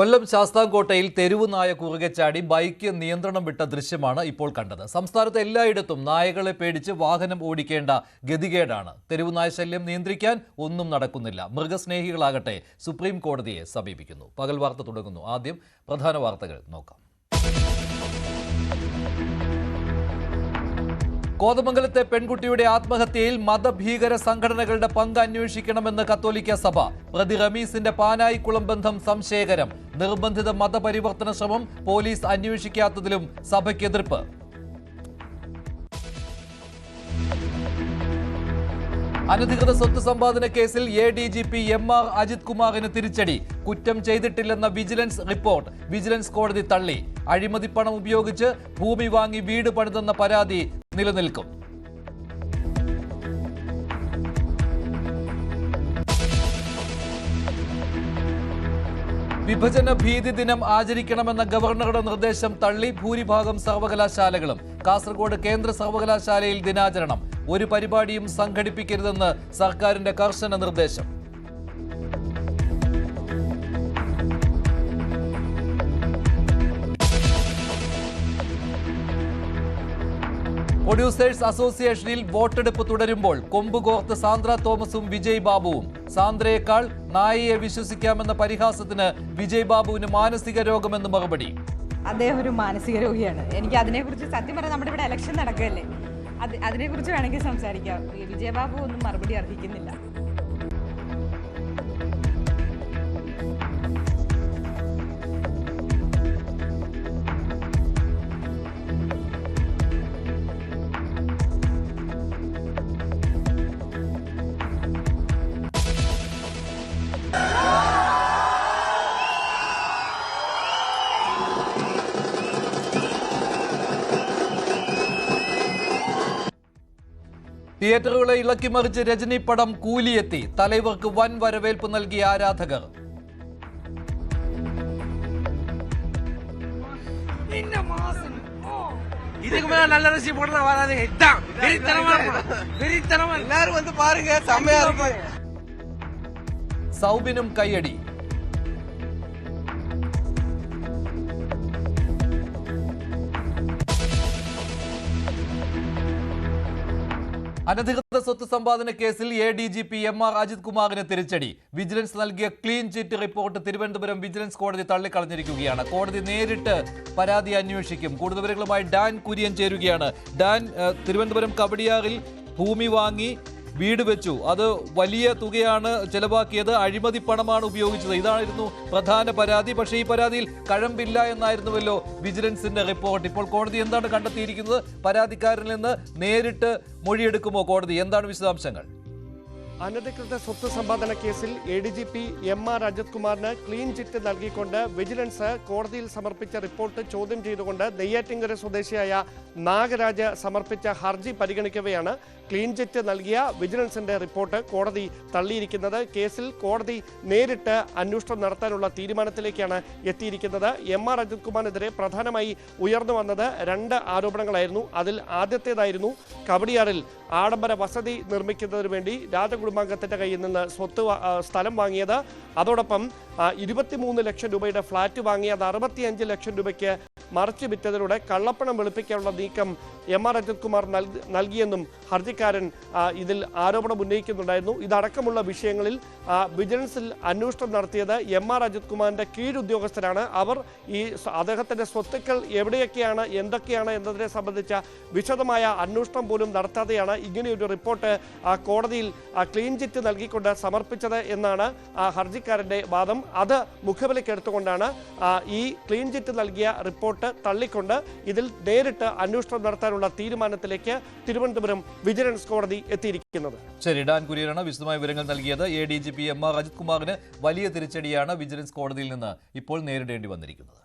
കൊല്ലം ശാസ്താംകോട്ടയിൽ തെരുവ് നായ കുറുകെ ചാടി ബൈക്ക് നിയന്ത്രണം വിട്ട ദൃശ്യമാണ് ഇപ്പോൾ കണ്ടത്. സംസ്ഥാനത്ത് എല്ലായിടത്തും നായകളെ പേടിച്ച് വാഹനം ഓടിക്കേണ്ട ഗതികേടാണ്. തെരുവ് നായ ശല്യം നിയന്ത്രിക്കാൻ ഒന്നും നടക്കുന്നില്ല. മൃഗസ്നേഹികളാകട്ടെ സുപ്രീം കോടതിയെ സമീപിക്കുന്നു. പകൽ വാർത്ത തുടങ്ങുന്നു. ആദ്യം പ്രധാന വാർത്തകൾ നോക്കാം. കോതമംഗലത്തെ പെൺകുട്ടിയുടെ ആത്മഹത്യയിൽ മതഭീകര സംഘടനകളുടെ പങ്ക് അന്വേഷിക്കണമെന്ന് കത്തോലിക്ക സഭ. പ്രതി റമീസിന്റെ പാനായിക്കുളം ബന്ധം സംശയകരം. നിർബന്ധിത മതപരിവർത്തന ശ്രമം പോലീസ് അന്വേഷിക്കാത്തതിലും സഭയ്ക്ക് എതിർപ്പ്. അനധികൃത സ്വത്ത് സമ്പാദന കേസിൽ ADGP MR അജിത് കുമാറിന് തിരിച്ചടി. കുറ്റം ചെയ്തിട്ടില്ലെന്ന വിജിലൻസ് റിപ്പോർട്ട് വിജിലൻസ് കോടതി തള്ളി. അഴിമതി പണം ഉപയോഗിച്ച് ഭൂമി വാങ്ങി വീട് പണിതെന്ന പരാതി നിലനിൽക്കും. വിഭജന ഭീതി ദിനം ആചരിക്കണമെന്ന ഗവർണറുടെ നിർദ്ദേശം തള്ളി ഭൂരിഭാഗം സർവകലാശാലകളും. കാസർഗോഡ് കേന്ദ്ര സർവകലാശാലയിൽ ദിനാചരണം. ഒരു പരിപാടിയും സംഘടിപ്പിക്കരുതെന്ന് സർക്കാരിന്റെ കർശന നിർദ്ദേശം. പ്രൊഡ്യൂസേഴ്സ് അസോസിയേഷനിൽ വോട്ടെടുപ്പ് തുടരുമ്പോൾ കൊമ്പുകോർത്ത് സാന്ദ്ര തോമസും വിജയ് ബാബുവും. സാന്ദ്രയേക്കാൾ നായയെ വിശ്വസിക്കാമെന്ന പരിഹാസത്തിന് വിജയ് ബാബുവിന് മാനസിക രോഗമെന്ന് മറുപടി. അദ്ദേഹം ഒരു മാനസിക രോഗിയാണ്. എനിക്ക് അതിനെക്കുറിച്ച് സത്യം പറഞ്ഞാൽ നമ്മുടെ ഇവിടെ ഇലക്ഷൻ നടക്കുകയല്ലേ, അതിനെക്കുറിച്ച് വേണമെങ്കിൽ സംസാരിക്കാം. വിജയബാബു ഒന്നും മറുപടി അർഹിക്കുന്നില്ല. തിയേറ്ററുകളെ ഇളക്കിമറിച്ച് രജനി പടം കൂലിയെത്തി. തലൈവർക്ക് വൻ വരവേൽപ്പ് നൽകിയ ആരാധകർ. സൗബിനും കയ്യടി. അനധികൃത സ്വത്ത് സമ്പാദന കേസിൽ ADGP MR അജിത് കുമാറിന് തിരിച്ചടി. വിജിലൻസ് നൽകിയ clean chit report Thiruvananthapuram vigilance കോടതി തള്ളിക്കളഞ്ഞിരിക്കുകയാണ്. കോടതി നേരിട്ട് പരാതി അന്വേഷിക്കും. കൂടുതൽ വിവരങ്ങളുമായി ഡാൻ കുര്യൻ ചേരുകയാണ്. ഡാൻ, തിരുവനന്തപുരം കവടിയാറിൽ ഭൂമി വാങ്ങി വീട് വെച്ചു. അത് വലിയ തുകയാണ് ചെലവാക്കിയത്. അഴിമതി പണമാണ് ഉപയോഗിച്ചത്. ഇതായിരുന്നു പ്രധാന പരാതി. പക്ഷേ ഈ പരാതിയിൽ കഴമ്പില്ല എന്നായിരുന്നുവല്ലോ വിജിലൻസിന്റെ റിപ്പോർട്ട്. ഇപ്പോൾ കോടതി എന്താണ് കണ്ടെത്തിയിരിക്കുന്നത്? പരാതിക്കാരിൽ നിന്ന് നേരിട്ട് മൊഴിയെടുക്കുമോ കോടതി? എന്താണ് വിശദാംശങ്ങൾ? അനധികൃത സ്വത്ത് സമ്പാദന കേസിൽ ADGP MR അജിത് കുമാറിന് ക്ലീൻ ചിറ്റ് നൽകിക്കൊണ്ട് വിജിലൻസ് കോടതിയിൽ സമർപ്പിച്ച റിപ്പോർട്ട് ചോദ്യം ചെയ്തുകൊണ്ട് നെയ്യാറ്റിൻകര സ്വദേശിയായ നാഗരാജ് സമർപ്പിച്ച ഹർജി പരിഗണിക്കവെയാണ് ക്ലീൻ ചിറ്റ് നൽകിയ വിജിലൻസിന്റെ റിപ്പോർട്ട് കോടതി തള്ളിയിരിക്കുന്നത്. കേസിൽ കോടതി നേരിട്ട് അന്വേഷണം നടത്താനുള്ള തീരുമാനത്തിലേക്കാണ് എത്തിയിരിക്കുന്നത്. MR അജിത് കുമാറിനെതിരെ പ്രധാനമായി ഉയർന്നു വന്നത് 2 ആരോപണങ്ങളായിരുന്നു. അതിൽ ആദ്യത്തേതായിരുന്നു കവടിയാറിൽ ആഡംബര വസതി നിർമ്മിക്കുന്നതിന് വേണ്ടി രാജകുടുംബാംഗത്തിന്റെ കയ്യിൽ നിന്ന് സ്ഥലം വാങ്ങിയത്. അതോടൊപ്പം 23 ലക്ഷം രൂപയുടെ ഫ്ളാറ്റ് വാങ്ങിയത് 65 ലക്ഷം രൂപയ്ക്ക് മറിച്ചു വിറ്റതിലൂടെ കള്ളപ്പണം വെളുപ്പിക്കാനുള്ള നീക്കം MR അജിത് കുമാർ നൽകിയെന്നും ഹർജിക്കാരൻ ഇതിൽ ആരോപണം ഉന്നയിക്കുന്നുണ്ടായിരുന്നു. ഇതടക്കമുള്ള വിഷയങ്ങളിൽ വിജിലൻസിൽ അന്വേഷണം നടത്തിയത് MR അജിത് കുമാറിന്റെ കീഴുദ്യോഗസ്ഥരാണ്. അവർ അദ്ദേഹത്തിന്റെ സ്വത്തുക്കൾ എവിടെയൊക്കെയാണ്, എന്തൊക്കെയാണ് എന്നതിനെ സംബന്ധിച്ച വിശദമായ അന്വേഷണം പോലും നടത്താതെയാണ് ഇങ്ങനെയൊരു റിപ്പോർട്ട് കോടതിയിൽ ക്ലീൻ ചിറ്റ് നൽകിക്കൊണ്ട് സമർപ്പിച്ചത് എന്നാണ് ഹർജിക്കാരന്റെ വാദം. അത് മുഖവിലക്കെടുത്തുകൊണ്ടാണ് ഈ ക്ലീൻ ചിറ്റ് നൽകിയ റിപ്പോർട്ട് തള്ളിക്കൊണ്ട് ഇതിൽ നേരിട്ട് അന്വേഷണം നടത്താനുള്ള തീരുമാനത്തിലേക്ക് തിരുവനന്തപുരം വിജിലൻസ് കോടതി എത്തിയിരിക്കുന്നത്. ശരി, ഡാൻ കുര്യനാണ് വിശദമായ വിവരങ്ങൾ നൽകിയത്. ADGP MR അജിത് കുമാറിന് വലിയ തിരിച്ചടിയാണ് വിജിലൻസ് കോടതിയിൽ നിന്ന് ഇപ്പോൾ നേരിടേണ്ടി വന്നിരിക്കുന്നത്.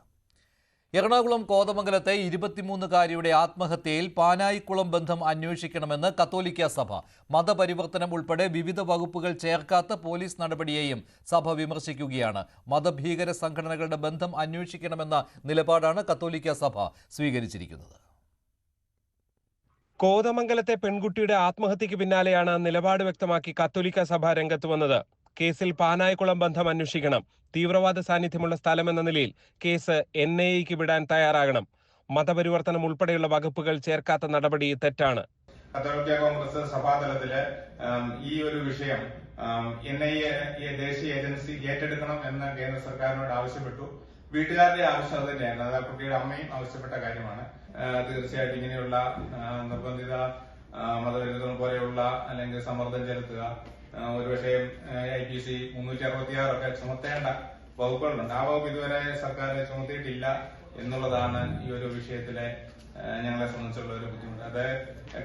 എറണാകുളം കോതമംഗലത്തെ 23-കാരിയുടെ ആത്മഹത്യയിൽ പാനായിക്കുളം ബന്ധം അന്വേഷിക്കണമെന്ന് കത്തോലിക്ക സഭ. മതപരിവർത്തനം ഉൾപ്പെടെ വിവിധ വകുപ്പുകൾ ചേർക്കാത്ത പോലീസ് നടപടിയെയും സഭ വിമർശിക്കുകയാണ്. മതഭീകര സംഘടനകളുടെ ബന്ധം അന്വേഷിക്കണമെന്ന നിലപാടാണ് കത്തോലിക്ക സഭ സ്വീകരിച്ചിരിക്കുന്നത്. കോതമംഗലത്തെ പെൺകുട്ടിയുടെ ആത്മഹത്യക്ക് പിന്നാലെയാണ് നിലപാട് വ്യക്തമാക്കി കത്തോലിക്ക സഭ രംഗത്ത് വന്നത്. കേസിൽ പാനായിക്കുളം ബന്ധം അന്വേഷിക്കണം. തീവ്രവാദ സാന്നിധ്യമുള്ള സ്ഥലമെന്ന നിലയിൽ കേസ് NIAക്ക് വിടാൻ തയ്യാറാകണം. മതപരിവർത്തനം ഉൾപ്പെടെയുള്ള വകുപ്പുകൾ ചേർക്കാത്ത നടപടി തെറ്റാണ്. കത്തോലിക്ക കോൺഗ്രസ് സഭാതലത്തില് ഈ ഒരു വിഷയം NIA ദേശീയ ഏജൻസി ഏറ്റെടുക്കണം എന്ന് കേന്ദ്ര സർക്കാരിനോട് ആവശ്യപ്പെട്ടു. വീട്ടുകാരുടെ ആവശ്യം അത് തന്നെയാണ്. അത് ആ കുട്ടിയുടെ അമ്മയും ആവശ്യപ്പെട്ട കാര്യമാണ്. തീർച്ചയായിട്ടും ഇങ്ങനെയുള്ള നിർബന്ധിത മതവിരുദ്ധം പോലെയുള്ള അല്ലെങ്കിൽ സമ്മർദ്ദം ചെലുത്തുക, ഒരുപക്ഷെ IPC 366 ഒക്കെ ചുമത്തേണ്ട വകുപ്പുകളുണ്ട്. ആ വകുപ്പ് ഇതുവരെ സർക്കാർ ചുമത്തിയിട്ടില്ല എന്നുള്ളതാണ് ഈ ഒരു വിഷയത്തിലെ ഞങ്ങളെ സംബന്ധിച്ചുള്ള ഒരു ബുദ്ധിമുട്ട്. അത്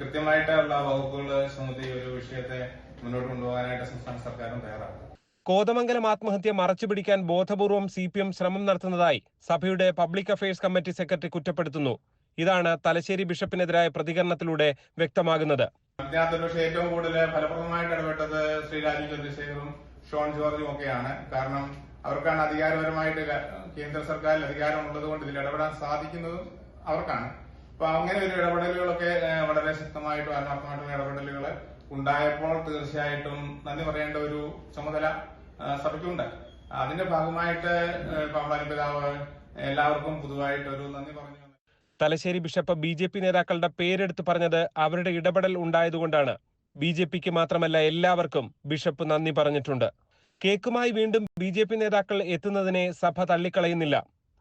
കൃത്യമായിട്ടുള്ള വകുപ്പുകൾ ചുമത്തി ഒരു വിഷയത്തെ മുന്നോട്ട് കൊണ്ടുപോകാനായിട്ട് സംസ്ഥാന സർക്കാരും തയ്യാറാണ്. കോതമംഗലം ആത്മഹത്യ മറച്ചുപിടിക്കാൻ ബോധപൂർവം CPM ശ്രമം നടത്തുന്നതായി സഭയുടെ പബ്ലിക് അഫയേഴ്സ് കമ്മിറ്റി സെക്രട്ടറി കുറ്റപ്പെടുത്തുന്നു. ഇതാണ് തലശ്ശേരി ബിഷപ്പിനെതിരായ പ്രതികരണത്തിലൂടെ വ്യക്തമാകുന്നത്. പക്ഷേ ഏറ്റവും കൂടുതൽ ഫലപ്രദമായിട്ട് ഇടപെട്ടത് ശ്രീ രാജീവ് ചന്ദ്രശേഖറും ഷോൺ ജോർജും ഒക്കെയാണ്. കാരണം അവർക്കാണ് അധികാരപരമായിട്ട് കേന്ദ്ര സർക്കാരിൽ അധികാരമുള്ളത് കൊണ്ട് ഇതിൽ ഇടപെടാൻ സാധിക്കുന്നതും അവർക്കാണ്. അപ്പൊ അങ്ങനെ ഒരു ഇടപെടലുകളൊക്കെ വളരെ ശക്തമായിട്ടും ആത്മാർത്ഥമായിട്ടുള്ള ഇടപെടലുകൾ ഉണ്ടായപ്പോൾ തീർച്ചയായിട്ടും നന്ദി പറയേണ്ട ഒരു ചുമതല സഭയ്ക്കുണ്ട്. അതിന്റെ ഭാഗമായിട്ട് പാമ്പാടി പിതാവ് എല്ലാവർക്കും പൊതുവായിട്ട് ഒരു നന്ദി പറഞ്ഞു. തലശ്ശേരി ബിഷപ്പ് BJP നേതാക്കളുടെ പേരെടുത്ത് പറഞ്ഞത് അവരുടെ ഇടപെടൽ ഉണ്ടായതുകൊണ്ടാണ്. BJPക്ക് മാത്രമല്ല എല്ലാവർക്കും ബിഷപ്പ് നന്ദി പറഞ്ഞിട്ടുണ്ട്. കേക്കുമായി വീണ്ടും BJP നേതാക്കൾ എത്തുന്നതിനെ സഭ തള്ളിക്കളയുന്നില്ല.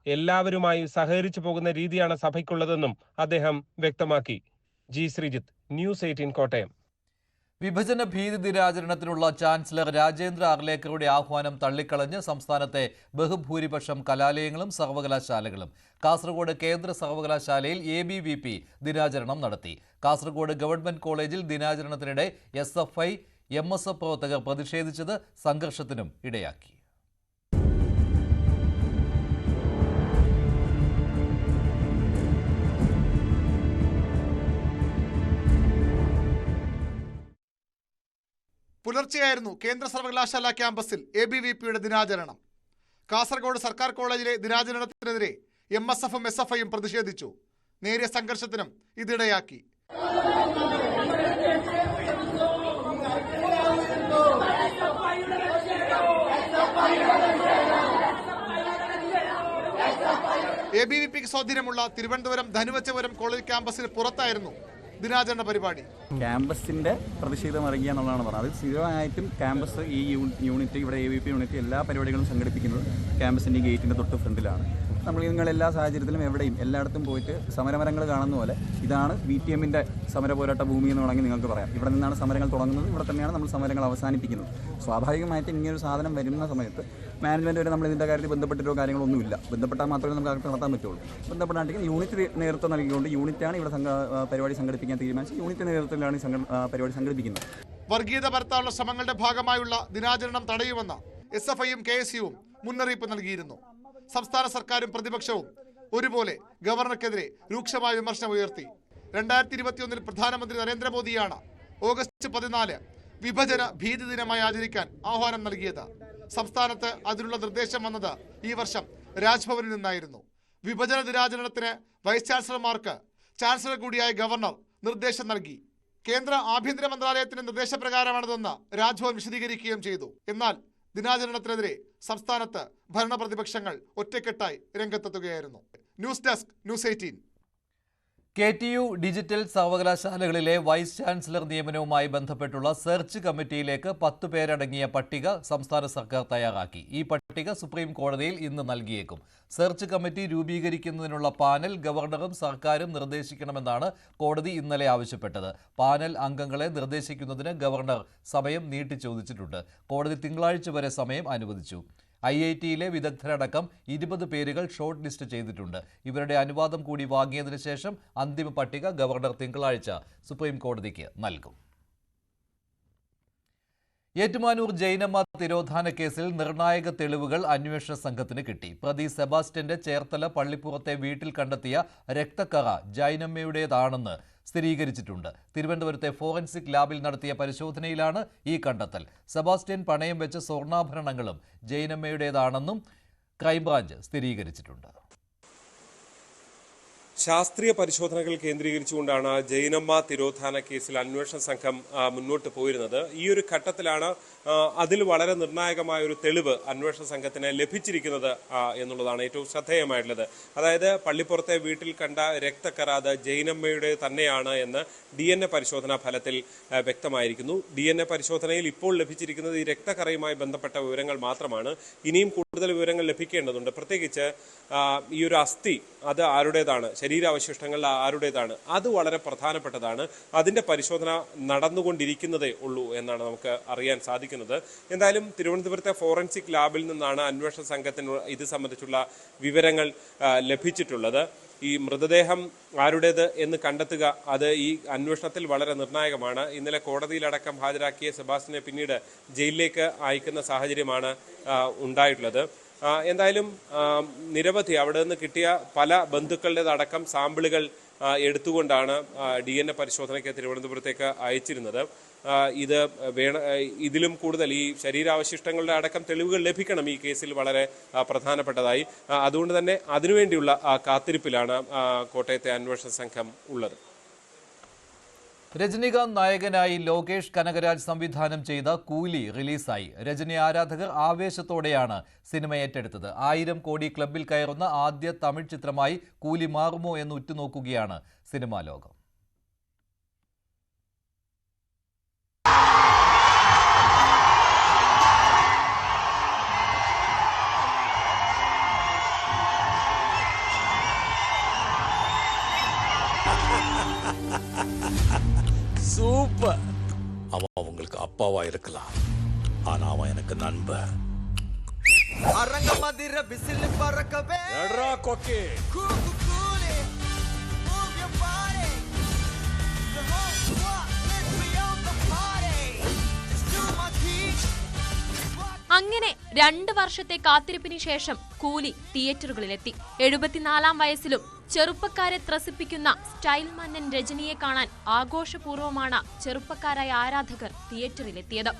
എല്ലാവരുമായി സഹകരിച്ചു പോകുന്ന രീതിയാണ് സഭയ്ക്കുള്ളതെന്നും അദ്ദേഹം വ്യക്തമാക്കി. G. ശ്രീജിത്ത്, News 18 കോട്ടയം. വിഭജന ഭീതി ദിനാചരണത്തിനുള്ള ചാൻസലർ രാജേന്ദ്ര അർലേക്കറുടെ ആഹ്വാനം തള്ളിക്കളഞ്ഞ് സംസ്ഥാനത്തെ ബഹുഭൂരിപക്ഷം കലാലയങ്ങളും സർവകലാശാലകളും. കാസർഗോഡ് കേന്ദ്ര സർവകലാശാലയിൽ ABVP ദിനാചരണം നടത്തി. കാസർഗോഡ് ഗവൺമെന്റ് കോളേജിൽ ദിനാചരണത്തിനിടെ SFI MSF പ്രവർത്തകർ പ്രതിഷേധിച്ചത് സംഘർഷത്തിനും ഇടയാക്കി. പുലർച്ചെയായിരുന്നു കേന്ദ്ര സർവകലാശാല ക്യാമ്പസിൽ ABVPയുടെ ദിനാചരണം. കാസർഗോഡ് സർക്കാർ കോളേജിലെ ദിനാചരണത്തിനെതിരെ MSFും SFIയും പ്രതിഷേധിച്ചു. നേരിയ സംഘർഷത്തിനും ഇതിടയാക്കി. ABVPക്ക് സ്വാധീനമുള്ള തിരുവനന്തപുരം ധനുവച്ചപുരം കോളേജ് ക്യാമ്പസിന് പുറത്തായിരുന്നു ദിനാചരണ പരിപാടി. ക്യാമ്പസിന്റെ പ്രതിഷേധം അറിയുക എന്നുള്ളതാണ് പറഞ്ഞത്. അത് സ്ഥിരമായിട്ടും ക്യാമ്പസ് ഈ യൂണിറ്റ് ഇവിടെ ABVP യൂണിറ്റ് എല്ലാ പരിപാടികളും സംഘടിപ്പിക്കുന്നത് ക്യാമ്പസിന്റെ ഗേറ്റിന്റെ തൊട്ട് ഫ്രണ്ടിലാണ്. നിങ്ങൾ എല്ലാ സാഹചര്യത്തിലും എവിടെയും എല്ലായിടത്തും പോയിട്ട് സമരമരങ്ങൾ കാണുന്ന പോലെ ഇതാണ് VTMന്റെ സമര പോരാട്ട ഭൂമി എന്ന് വേണമെങ്കിൽ നിങ്ങൾക്ക് പറയാം. ഇവിടെ നിന്നാണ് സമരങ്ങൾ തുടങ്ങുന്നത്, ഇവിടെ തന്നെയാണ് നമ്മൾ സമരങ്ങൾ അവസാനിപ്പിക്കുന്നത്. സ്വാഭാവികമായിട്ട് ഇങ്ങനൊരു സാധനം വരുന്ന സമയത്ത് മാനേജ്മെന്റ് വരെ നമ്മൾ ഇതിന്റെ കാര്യത്തിൽ ബന്ധപ്പെട്ടിട്ടോ കാര്യങ്ങളൊന്നുമില്ല. ബന്ധപ്പെട്ടാൽ മാത്രമേ നമുക്ക് കാര്യത്തിൽ നടത്താൻ പറ്റുള്ളൂ. ബന്ധപ്പെട്ടാണെങ്കിൽ യൂണിറ്റ് നേതൃത്വം നൽകിക്കൊണ്ട് യൂണിറ്റാണ് ഇവിടെ പരിപാടി സംഘടിപ്പിക്കാൻ തീരുമാനിച്ചത്. യൂണിറ്റ് നേതൃത്വത്തിലാണ് പരിപാടി സംഘടിപ്പിക്കുന്നത്. വർഗീയത പരത്താനുള്ള ശ്രമങ്ങളുടെ ഭാഗമായുള്ള ദിനാചരണം തടയുമെന്ന് SFIയും KSUവും മുന്നറിയിപ്പ് നൽകിയിരുന്നു. സംസ്ഥാന സർക്കാരും പ്രതിപക്ഷവും ഒരുപോലെ ഗവർണർക്കെതിരെ രൂക്ഷമായ വിമർശനം ഉയർത്തി. 2021 പ്രധാനമന്ത്രി നരേന്ദ്രമോദിയാണ് ഓഗസ്റ്റ് 14 വിഭജന ഭീതി ദിനമായി ആചരിക്കാൻ ആഹ്വാനം നൽകിയത്. സംസ്ഥാനത്ത് അതിനുള്ള നിർദ്ദേശം വന്നത് ഈ വർഷം രാജ്ഭവനിൽ നിന്നായിരുന്നു. വിഭജന ദിനാചരണത്തിന് വൈസ് ചാൻസലർമാർക്ക് ചാൻസലർ കൂടിയായ ഗവർണർ നിർദ്ദേശം നൽകി. കേന്ദ്ര ആഭ്യന്തര മന്ത്രാലയത്തിന്റെ നിർദ്ദേശപ്രകാരമാണിതെന്ന് രാജ്ഭവൻ വിശദീകരിക്കുകയും ചെയ്തു. എന്നാൽ ദിനാചരണത്തിനെതിരെ സംസ്ഥാനത്ത് ഭരണപ്രതിപക്ഷങ്ങൾ ഒറ്റക്കെട്ടായി രംഗത്തെത്തുകയായിരുന്നു. News desk, News 18. KTU digital സർവകലാശാലകളിലെ വൈസ് ചാൻസലർ നിയമനവുമായി ബന്ധപ്പെട്ടുള്ള സെർച്ച് കമ്മിറ്റിയിലേക്ക് 10 പേരടങ്ങിയ പട്ടിക സംസ്ഥാന സർക്കാർ തയ്യാറാക്കി. ഈ പട്ടിക സുപ്രീം കോടതിയിൽ ഇന്ന് നൽകിയേക്കും. സെർച്ച് കമ്മിറ്റി രൂപീകരിക്കുന്നതിനുള്ള പാനൽ ഗവർണറും സർക്കാരും നിർദ്ദേശിക്കണമെന്നാണ് കോടതി ഇന്നലെ ആവശ്യപ്പെട്ടത്. പാനൽ അംഗങ്ങളെ നിർദ്ദേശിക്കുന്നതിന് ഗവർണർ സമയം നീട്ടി ചോദിച്ചിട്ടുണ്ട്. കോടതി തിങ്കളാഴ്ച വരെ സമയം അനുവദിച്ചു. IITയിലെ വിദഗ്ധരടക്കം 20 പേരുകൾ ഷോർട്ട് ലിസ്റ്റ് ചെയ്തിട്ടുണ്ട്. ഇവരുടെ അനുവാദം കൂടി വാങ്ങിയതിനു ശേഷം അന്തിമ പട്ടിക ഗവർണർ തിങ്കളാഴ്ച സുപ്രീം കോടതിക്ക് നൽകും. ഏറ്റുമാനൂർ ജൈനമ്മ തിരോധാന കേസിൽ നിർണായക തെളിവുകൾ അന്വേഷണ സംഘത്തിന് കിട്ടി. പ്രതി സെബാസ്റ്റ്യന്റെ ചേർത്തല പള്ളിപ്പുറത്തെ വീട്ടിൽ കണ്ടെത്തിയ രക്തക്കറ ജൈനമ്മയുടേതാണെന്ന് സ്ഥിരീകരിച്ചിട്ടുണ്ട്. തിരുവനന്തപുരത്തെ ഫോറൻസിക് ലാബിൽ നടത്തിയ പരിശോധനയിലാണ് ഈ കണ്ടെത്തൽ. സെബാസ്റ്റ്യൻ പണയം വെച്ച സ്വർണ്ണാഭരണങ്ങളും ജൈനമ്മയുടേതാണെന്നും ക്രൈംബ്രാഞ്ച് സ്ഥിരീകരിച്ചിട്ടുണ്ട്. ശാസ്ത്രീയ പരിശോധനകൾ കേന്ദ്രീകരിച്ചുകൊണ്ടാണ് ജൈനമ്മ തിരോധാന കേസിൽ അന്വേഷണ സംഘം മുന്നോട്ട് പോയിരുന്നത്. ഈ ഒരു ഘട്ടത്തിലാണ് അതിൽ വളരെ നിർണായകമായ ഒരു തെളിവ് അന്വേഷണ സംഘത്തിന് ലഭിച്ചിരിക്കുന്നത് എന്നുള്ളതാണ് ഏറ്റവും ശ്രദ്ധേയമായിട്ടുള്ളത്. അതായത് പള്ളിപ്പുറത്തെ വീട്ടിൽ കണ്ട രക്തക്കറ അത് ജൈനമ്മയുടെ തന്നെയാണ് എന്ന് DNA പരിശോധനാ ഫലത്തിൽ വ്യക്തമായിരിക്കുന്നു. DNA പരിശോധനയിൽ ഇപ്പോൾ ലഭിച്ചിരിക്കുന്നത് ഈ രക്തക്കറയുമായി ബന്ധപ്പെട്ട വിവരങ്ങൾ മാത്രമാണ്. ഇനിയും കൂടുതൽ വിവരങ്ങൾ ലഭിക്കേണ്ടതുണ്ട്. പ്രത്യേകിച്ച് ഈ ഒരു അസ്ഥി അത് ആരുടേതാണ്, ശരീരാവശിഷ്ടങ്ങൾ ആരുടേതാണ്, അത് വളരെ പ്രധാനപ്പെട്ടതാണ്. അതിന്റെ പരിശോധന നടന്നുകൊണ്ടിരിക്കുന്നതേ ഉള്ളൂ എന്നാണ് നമുക്ക് അറിയാൻ സാധിക്കുന്നത്. എന്തായാലും തിരുവനന്തപുരത്തെ ഫോറൻസിക് ലാബിൽ നിന്നാണ് അന്വേഷണ സംഘത്തിന് ഇത് സംബന്ധിച്ചുള്ള വിവരങ്ങൾ ലഭിച്ചിട്ടുള്ളത്. ഈ മൃതദേഹം ആരുടേത് എന്ന് കണ്ടെത്തുക അത് ഈ അന്വേഷണത്തിൽ വളരെ നിർണായകമാണ്. ഇന്നലെ കോടതിയിലടക്കം ഹാജരാക്കിയ സെബാസ്റ്റിനെ പിന്നീട് ജയിലിലേക്ക് അയക്കുന്ന സാഹചര്യമാണ് ഉണ്ടായിട്ടുള്ളത്. എന്തായാലും നിരവധി അവിടെ നിന്ന് കിട്ടിയ പല ബന്ധുക്കളുടേതടക്കം സാമ്പിളുകൾ എടുത്തുകൊണ്ടാണ് DNA പരിശോധനയ്ക്ക് തിരുവനന്തപുരത്തേക്ക് അയച്ചിരുന്നത്. ഇതിലും കൂടുതൽ ഈ ശരീരാവശിഷ്ടങ്ങളുടെ അടക്കം തെളിവുകൾ ലഭിക്കണം ഈ കേസിൽ വളരെ പ്രധാനപ്പെട്ടതായി. അതുകൊണ്ട് തന്നെ അതിനുവേണ്ടിയുള്ള കാത്തിരിപ്പിലാണ് കോട്ടയത്തെ അന്വേഷണ സംഘം ഉള്ളത്. രജനികാന്ത് നായകനായി ലോകേഷ് കനകരാജ് സംവിധാനം ചെയ്ത കൂലി റിലീസായി. രജനി ആരാധകർ ആവേശത്തോടെയാണ് സിനിമ ഏറ്റെടുത്തത്. 1000 കോടി ക്ലബിൽ കയറുന്ന ആദ്യ തമിഴ് ചിത്രമായി കൂലി മാറുമോ എന്ന് ഉറ്റുനോക്കുകയാണ് സിനിമാ ലോകം. சூப்பர். அவன் உங்களுக்கு அப்பாவா இருக்கலாம், ஆனா அவன் எனக்கு நண்பன். அரங்க மதிர பிசில் பறக்கவே எட்ரா கொக்கே கூலே move your body the whole squad let's be on the party just do my heat. അങ്ങനെ 2 വർഷത്തെ കാത്തിരിപ്പിന് ശേഷം കൂലി തിയേറ്ററുകളിലെത്തി. 74-ാം വയസ്സിലും ചെറുപ്പക്കാരെ ത്രസിപ്പിക്കുന്ന സ്റ്റൈൽ മന്നൻ രജനിയെ കാണാൻ ആഘോഷപൂർവ്വമാണ് ചെറുപ്പക്കാരായ ആരാധകർ തിയേറ്ററിലെത്തിയത്.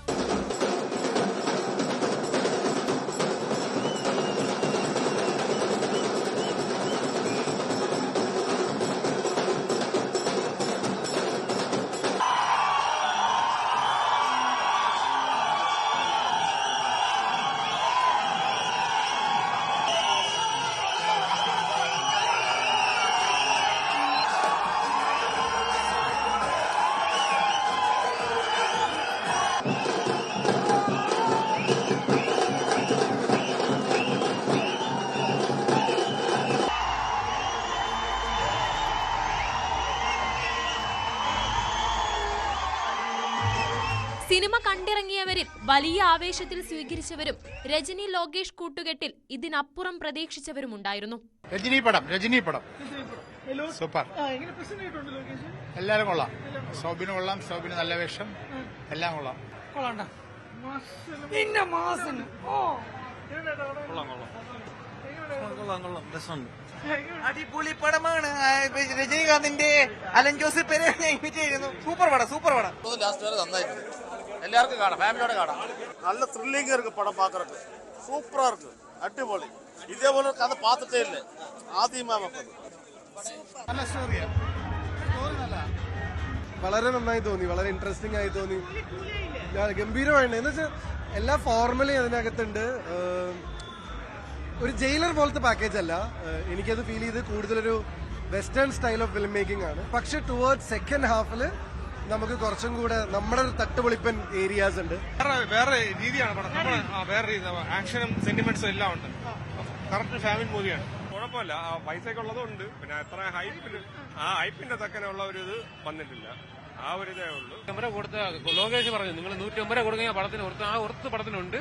സിനിമ കണ്ടിറങ്ങിയവരിൽ വലിയ ആവേശത്തിൽ സ്വീകരിച്ചവരും രജനി ലോകേഷ് കൂട്ടുകെട്ടിൽ ഇതിനപ്പുറം പ്രതീക്ഷിച്ചവരുമുണ്ടായിരുന്നു. രജനി പടം സൂപ്പർ. എല്ലാരും കൊള്ളാം. സോബിന് കൊള്ളാം, സോബിന് നല്ല വേഷം, എല്ലാം കൊള്ളാം. അടിപൊളി പടമാണ്. രജനീകാന്തിന്റെ അലൻ ജോസ് പെരേര ഇമിറ്റ് ചെയ്യുന്നു. സൂപ്പർ പടം ലാസ്റ്റ് വരെ നന്നായിട്ടുണ്ട്. எல்லாருக்கும் കാണാം, ഫാമിലിയോட കാണാം. நல்ல த்ரில்லிங்கா இருக்கு படம் பார்க்கறதுக்கு. சூப்பரா இருக்கு, அடிபொலி. இதே போல கதை பார்த்துட்டே இல்லை ആദ്യമാ മക്കള്. നല്ല സ്റ്റോറിയാണ്. വളരെ നന്നായി തോന്നി, വളരെ ഇൻട്രസ്റ്റിംഗ് ആയി തോന്നി, ഗംഭീരമായിട്ട്. എന്ന് വെച്ചാൽ എല്ലാ ഫോർമലി അതിനകത്തുണ്ട്. ഒരു ജയിലർ പോലത്തെ പാക്കേജ് അല്ല. എനിക്കത് ഫീൽ ചെയ്ത് കൂടുതലൊരു western style of film making ആണ്. പക്ഷെ ടുവേർഡ്സ് സെക്കൻഡ് ഹാഫിൽ നമുക്ക് കുറച്ചും കൂടെ നമ്മുടെ ഒരു തട്ടുപൊളിപ്പൻ ഏരിയാസ് ഉണ്ട്. വേറെ രീതിയാണ് പടം. വേറെ രീതി, ആക്ഷനും സെന്റിമെന്റ്സും എല്ലാം ഉണ്ട്. കറക്റ്റ് ഫാമിലി മൂവിയാണ്. കുഴപ്പമില്ല, പൈസയൊക്കെ ഉള്ളതുകൊണ്ട്. പിന്നെ അത്ര ഹൈപ്പിന്റെ തക്കനുള്ള ഒരു ഇത് വന്നിട്ടില്ല. ആ ഒരു ഇതേ ഉള്ളൂ. കൊടുത്ത ലോകേഷ് പറഞ്ഞു നിങ്ങൾ 150 കൊടുക്കുന്ന പടത്തിന് ഒർത്ത് പടത്തിനുണ്ട്.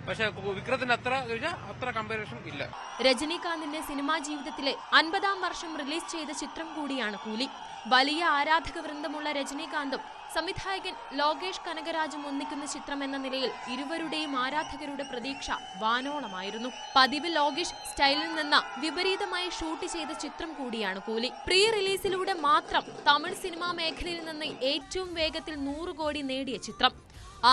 പക്ഷെ വിക്രത്തിന് അത്ര കമ്പാരിസൺ ഇല്ല. രജനീകാന്തിന്റെ സിനിമാ ജീവിതത്തിലെ 50-ാം വർഷം റിലീസ് ചെയ്ത ചിത്രം കൂടിയാണ് കൂലി. വലിയ ആരാധക വൃന്ദമുള്ള രജനീകാന്തും സംവിധായകൻ ലോകേഷ് കനകരാജും ഒന്നിക്കുന്ന ചിത്രം എന്ന നിലയിൽ ഇരുവരുടെയും ആരാധകരുടെ പ്രതീക്ഷ വാനോളമായിരുന്നു. പതിവ് ലോകേഷ് സ്റ്റൈലിൽ നിന്ന് വിപരീതമായി ഷൂട്ട് ചെയ്ത ചിത്രം കൂടിയാണ് കൂലി. പ്രീ റിലീസിലൂടെ മാത്രം തമിഴ് സിനിമാ മേഖലയിൽ നിന്ന് ഏറ്റവും വേഗത്തിൽ 100 കോടി നേടിയ ചിത്രം.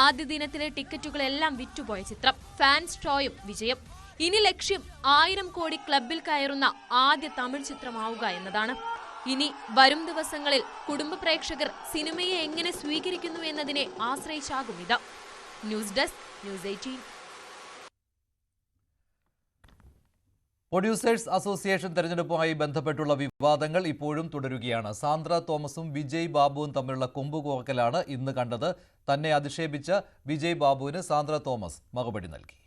ആദ്യ ദിനത്തിലെ ടിക്കറ്റുകളെല്ലാം വിറ്റുപോയ ചിത്രം. ഫാൻസ് ഷോയും വിജയം. ഇനി ലക്ഷ്യം 1000 കോടി ക്ലബിൽ കയറുന്ന ആദ്യ തമിഴ് ചിത്രമാവുക എന്നതാണ്. ഇനി വരും ദിവസങ്ങളിൽ കുടുംബ പ്രേക്ഷകർ സിനിമയെ എങ്ങനെ സ്വീകരിക്കുന്നു എന്നതിനെ ആശ്രയിച്ചാകും ഇത്. News desk, news 18. Producers association തെരഞ്ഞെടുപ്പുമായി ബന്ധപ്പെട്ടുള്ള വിവാദങ്ങൾ ഇപ്പോഴും തുടരുകയാണ്. സാന്ദ്ര തോമസും വിജയ് ബാബുവും തമ്മിലുള്ള കൊമ്പുകോർക്കലാണ് ഇന്ന് കണ്ടത്. തന്നെ അധിക്ഷേപിച്ച വിജയ് ബാബുവിന് സാന്ദ്ര തോമസ് മറുപടി നൽകി.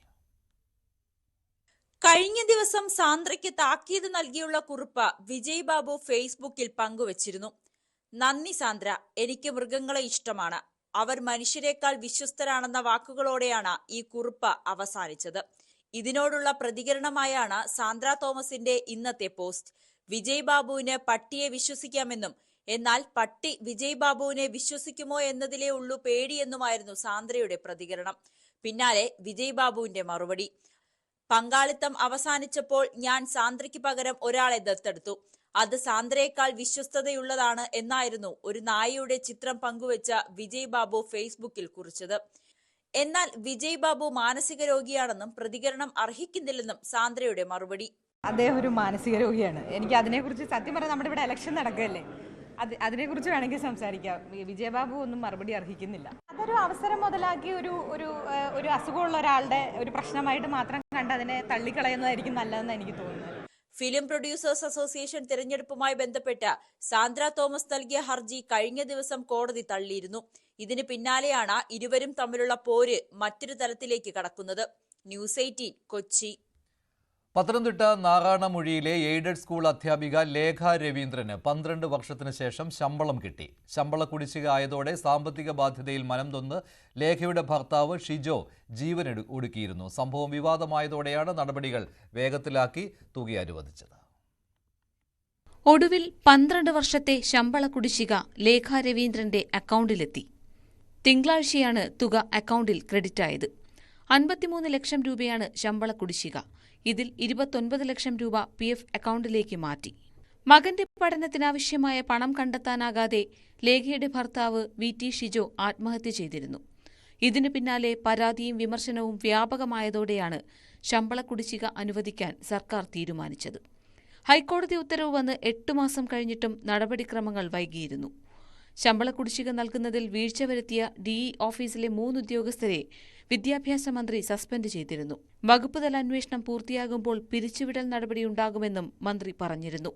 കഴിഞ്ഞ ദിവസം സാന്ദ്രയ്ക്ക് താക്കീത് നൽകിയുള്ള കുറിപ്പ് വിജയ് ബാബു ഫേസ്ബുക്കിൽ പങ്കുവച്ചിരുന്നു. നന്ദി സാന്ദ്ര, എനിക്ക് മൃഗങ്ങളെ ഇഷ്ടമാണ്. അവർ മനുഷ്യരെക്കാൾ വിശ്വസ്തരാണെന്ന വാക്കുകളോടെയാണ് ഈ കുറിപ്പ് അവസാനിച്ചത്. ഇതിനോടുള്ള പ്രതികരണമായാണ് സാന്ദ്ര തോമസിന്റെ ഇന്നത്തെ പോസ്റ്റ്. വിജയ് ബാബുവിന് പട്ടിയെ വിശ്വസിക്കാമെന്നും എന്നാൽ പട്ടി വിജയ് ബാബുവിനെ വിശ്വസിക്കുമോ എന്നതിലേ ഉള്ളൂ പേടിയെന്നുമായിരുന്നു സാന്ദ്രയുടെ പ്രതികരണം. പിന്നാലെ വിജയ് ബാബുവിന്റെ മറുപടി: പങ്കാളിത്തം അവസാനിച്ചപ്പോൾ ഞാൻ സാന്ദ്രയ്ക്ക് പകരം ഒരാളെ ദത്തെടുത്തു. അത് സാന്ദ്രയേക്കാൾ വിശ്വസ്തതയുള്ളതാണ് എന്നായിരുന്നു ഒരു നായയുടെ ചിത്രം പങ്കുവെച്ച വിജയ് ബാബു ഫേസ്ബുക്കിൽ കുറിച്ചത്. എന്നാൽ വിജയ് ബാബു മാനസിക രോഗിയാണെന്നും പ്രതികരണം അർഹിക്കുന്നില്ലെന്നും സാന്ദ്രയുടെ മറുപടി. അദ്ദേഹം ഒരു മാനസിക രോഗിയാണ്. എനിക്ക് അതിനെക്കുറിച്ച് സത്യം പറഞ്ഞാൽ നമ്മുടെ ഇവിടെ ഇലക്ഷൻ നടക്കുകയല്ലേ, അതിനെക്കുറിച്ച് വേണമെങ്കിൽ സംസാരിക്കാം. വിജയബാബു ഒന്നും മറുപടി അർഹിക്കുന്നില്ല. അതൊരു അവസരം മുതലാക്കി ഒരു അസുഖമുള്ള ഒരാളുടെ ഒരു പ്രശ്നമായിട്ട് മാത്രം കണ്ട് അതിനെ തള്ളിക്കളയുന്നതായിരിക്കും നല്ലതെന്ന് എനിക്ക് തോന്നുന്നത്. ഫിലിം പ്രൊഡ്യൂസേഴ്സ് അസോസിയേഷൻ തിരഞ്ഞെടുപ്പുമായി ബന്ധപ്പെട്ട് സാന്ദ്ര തോമസ് നൽകിയ ഹർജി കഴിഞ്ഞ ദിവസം കോടതി തള്ളിയിരുന്നു. ഇതിന് പിന്നാലെയാണ് ഇരുവരും തമ്മിലുള്ള പോര് മറ്റൊരു തലത്തിലേക്ക് കടക്കുന്നത്. ന്യൂസ് 18 കൊച്ചി. പത്തനംതിട്ട നാറാണമൊഴിയിലെ എയ്ഡഡ് സ്കൂൾ അധ്യാപിക ലേഖ രവീന്ദ്രന് 12 വർഷത്തിന് ശേഷം ശമ്പളം കിട്ടി. ശമ്പള കുടിശ്ശിക ആയതോടെ സാമ്പത്തിക ബാധ്യതയിൽ മനം തൊന്ന് ലേഖയുടെ ഭർത്താവ് ഷിജോ ജീവൻ ഒടുക്കിയിരുന്നു. സംഭവം വിവാദമായതോടെയാണ് നടപടികൾ വേഗത്തിലാക്കി തുക അനുവദിച്ചത്. ഒടുവിൽ 12 വർഷത്തെ ശമ്പള കുടിശ്ശിക ലേഖ രവീന്ദ്രന്റെ അക്കൗണ്ടിലെത്തി. തിങ്കളാഴ്ചയാണ് തുക അക്കൗണ്ടിൽ ക്രെഡിറ്റായത്. 53 ലക്ഷം രൂപയാണ് ശമ്പള കുടിശ്ശിക. ഇതിൽ 29 ലക്ഷം രൂപ PF അക്കൗണ്ടിലേക്ക് മാറ്റി. മകന്റെ പഠനത്തിനാവശ്യമായ പണം കണ്ടെത്താനാകാതെ ലേഖയുടെ ഭർത്താവ് VT ഷിജോ ആത്മഹത്യ ചെയ്തിരുന്നു. ഇതിനു പിന്നാലെ പരാതിയും വിമർശനവും വ്യാപകമായതോടെയാണ് ശമ്പള കുടിശ്ശിക അനുവദിക്കാൻ സർക്കാർ തീരുമാനിച്ചത്. ഹൈക്കോടതി ഉത്തരവ് വന്ന് 8 മാസം കഴിഞ്ഞിട്ടും നടപടിക്രമങ്ങൾ വൈകിയിരുന്നു. ശമ്പള കുടിശ്ശിക നൽകുന്നതിൽ വീഴ്ച വരുത്തിയ DE ഓഫീസിലെ 3 ഉദ്യോഗസ്ഥരെ വിദ്യാഭ്യാസ മന്ത്രി സസ്പെൻഡ് ചെയ്തിരുന്നു. വകുപ്പുതല അന്വേഷണം പൂർത്തിയാകുമ്പോൾ പിരിച്ചുവിടൽ നടപടിയുണ്ടാകുമെന്നും മന്ത്രി പറഞ്ഞിരുന്നു.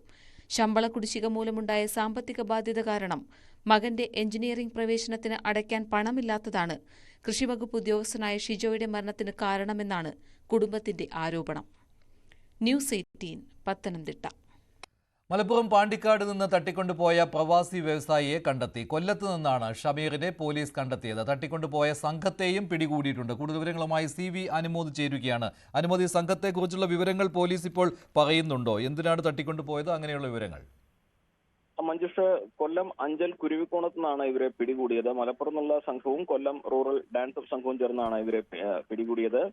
ശമ്പള കുടിശ്ശിക മൂലമുണ്ടായ സാമ്പത്തിക ബാധ്യത കാരണം മകന്റെ എഞ്ചിനീയറിംഗ് പ്രവേശനത്തിന് അടയ്ക്കാൻ പണമില്ലാത്തതാണ് കൃഷിവകുപ്പ് ഉദ്യോഗസ്ഥനായ ഷിജോയുടെ മരണത്തിന് കാരണമെന്നാണ് കുടുംബത്തിന്റെ ആരോപണം. ന്യൂസ് 18 പത്തനംതിട്ട. മലപ്പുറം പാണ്ടിക്കാട് നിന്ന് തട്ടിക്കൊണ്ടുപോയ പ്രവാസി വ്യവസായിയെ കണ്ടെത്തി. കൊല്ലത്ത് നിന്നാണ് ഷമീറിനെ പോലീസ് കണ്ടെത്തിയത്. തട്ടിക്കൊണ്ടുപോയ സംഘത്തെയും പിടികൂടിയിട്ടുണ്ട്. കൂടുതൽ വിവരങ്ങളുമായി CV അനുമോദ് ചേരുകയാണ്. അനുമോദ്, സംഘത്തെക്കുറിച്ചുള്ള വിവരങ്ങൾ പോലീസ് ഇപ്പോൾ പറയുന്നുണ്ടോ? എന്തിനാണ് തട്ടിക്കൊണ്ടുപോയത്? അങ്ങനെയുള്ള വിവരങ്ങൾ. മഞ്ജുഷ്, കൊല്ലം അഞ്ചൽ കുരുവിക്കോണത്ത് നിന്നാണ് ഇവരെ പിടികൂടിയത്. മലപ്പുറം നിന്നുള്ള സംഘവും കൊല്ലം റൂറൽ ഡാൻസ് സംഘവും ചേർന്നാണ് ഇവരെ പിടികൂടിയത്.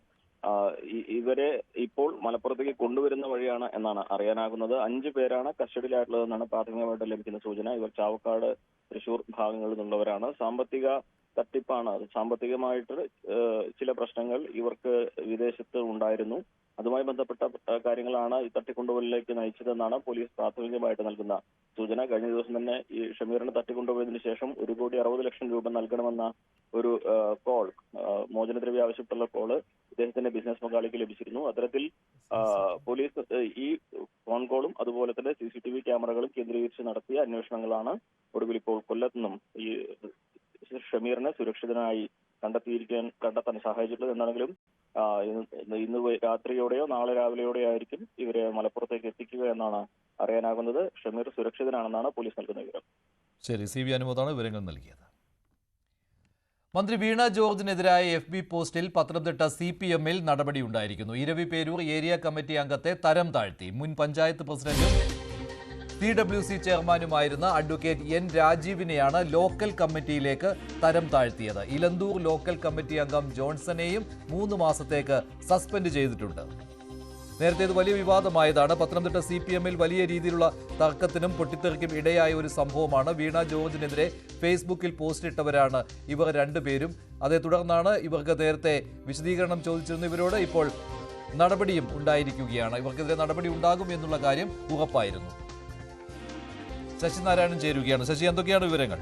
ഇവരെ ഇപ്പോൾ മലപ്പുറത്തേക്ക് കൊണ്ടുവരുന്ന വഴിയാണ് എന്നാണ് അറിയാനാകുന്നത്. 5 പേരാണ് കസ്റ്റഡിയിലായിട്ടുള്ളതെന്നാണ് പ്രാഥമികമായിട്ട് ലഭിക്കുന്ന സൂചന. ഇവർ ചാവക്കാട്, തൃശൂർ ഭാഗങ്ങളിൽ നിന്നുള്ളവരാണ്. സാമ്പത്തിക തട്ടിപ്പാണ്. സാമ്പത്തികമായിട്ട് ചില പ്രശ്നങ്ങൾ ഇവർക്ക് വിദേശത്ത് ഉണ്ടായിരുന്നു. അതുമായി ബന്ധപ്പെട്ട കാര്യങ്ങളാണ് ഈ തട്ടിക്കൊണ്ടുപോകലിലേക്ക് നയിച്ചതെന്നാണ് പോലീസ് പ്രാഥമികമായിട്ട് നൽകുന്ന സൂചന. കഴിഞ്ഞ ദിവസം തന്നെ ഈ ഷമീറിനെ തട്ടിക്കൊണ്ടുപോയതിനു ശേഷം 1,60,00,000 രൂപ നൽകണമെന്ന ഒരു കോൾ, മോചനദ്രവ്യ ആവശ്യപ്പെട്ടുള്ള കോള് ഇദ്ദേഹത്തിന്റെ ബിസിനസ് പങ്കാളിക്ക് ലഭിച്ചിരുന്നു. അത്തരത്തിൽ പോലീസ് ഈ ഫോൺ കോളും അതുപോലെ തന്നെ CCTV ക്യാമറകളും കേന്ദ്രീകരിച്ച് നടത്തിയ അന്വേഷണങ്ങളാണ് ഒടുവിൽ ഇപ്പോൾ കൊല്ലത്ത് നിന്നും ഈ ഷമീറിനെ സുരക്ഷിതനായി കണ്ടെത്താൻ സഹായിച്ചിട്ടുള്ളത്. എന്താണെങ്കിലും ഇന്ന് രാത്രിയോടെയോ നാളെ രാവിലെയോടെയോ ആയിരിക്കും ഇവരെ മലപ്പുറത്തേക്ക് എത്തിക്കുക എന്നാണ് അറിയാനാകുന്നത്. ഷമീർ സുരക്ഷിതനാണെന്നാണ് പോലീസ് നൽകുന്ന വിവരം. ശരി, CV അനുമോദാണ് വിവരങ്ങൾ നൽകിയത്. മന്ത്രി വീണ ജോർജിനെതിരായ FB പോസ്റ്റിൽ പത്തനംതിട്ട CPM-ൽ നടപടിയുണ്ടായിരിക്കുന്നു. ഇരവിപേരൂർ ഏരിയ കമ്മിറ്റി അംഗത്തെ തരം താഴ്ത്തി. മുൻ പഞ്ചായത്ത് പ്രസിഡന്റും CWC ചെയർമാനുമായിരുന്ന അഡ്വക്കേറ്റ് N രാജീവിനെയാണ് ലോക്കൽ കമ്മിറ്റിയിലേക്ക് തരം താഴ്ത്തിയത്. ഇലന്തൂർ ലോക്കൽ കമ്മിറ്റി അംഗം ജോൺസനെയും 3 മാസത്തേക്ക് സസ്പെൻഡ് ചെയ്തിട്ടുണ്ട്. നേരത്തെ ഇത് വലിയ വിവാദമായതാണ്. പത്തനംതിട്ട CPM-ൽ വലിയ രീതിയിലുള്ള തർക്കത്തിനും പൊട്ടിത്തെറിക്കും ഇടയായ ഒരു സംഭവമാണ്. വീണ ജോർജിനെതിരെ ഫേസ്ബുക്കിൽ പോസ്റ്റിട്ടവരാണ് ഇവർ 2 പേരും. അതേ തുടർന്നാണ് ഇവർക്ക് നേരത്തെ വിശദീകരണം ചോദിച്ചിരുന്ന ഇവരോട് ഇപ്പോൾ നടപടിയും ഉണ്ടായിരിക്കുകയാണ്. ഇവർക്കെതിരെ നടപടി ഉണ്ടാകും എന്നുള്ള കാര്യം ഉറപ്പായിരുന്നു. ശശി നാരായണൻ ചേരുകയാണ്. ശശി, എന്തൊക്കെയാണ് വിവരങ്ങൾ?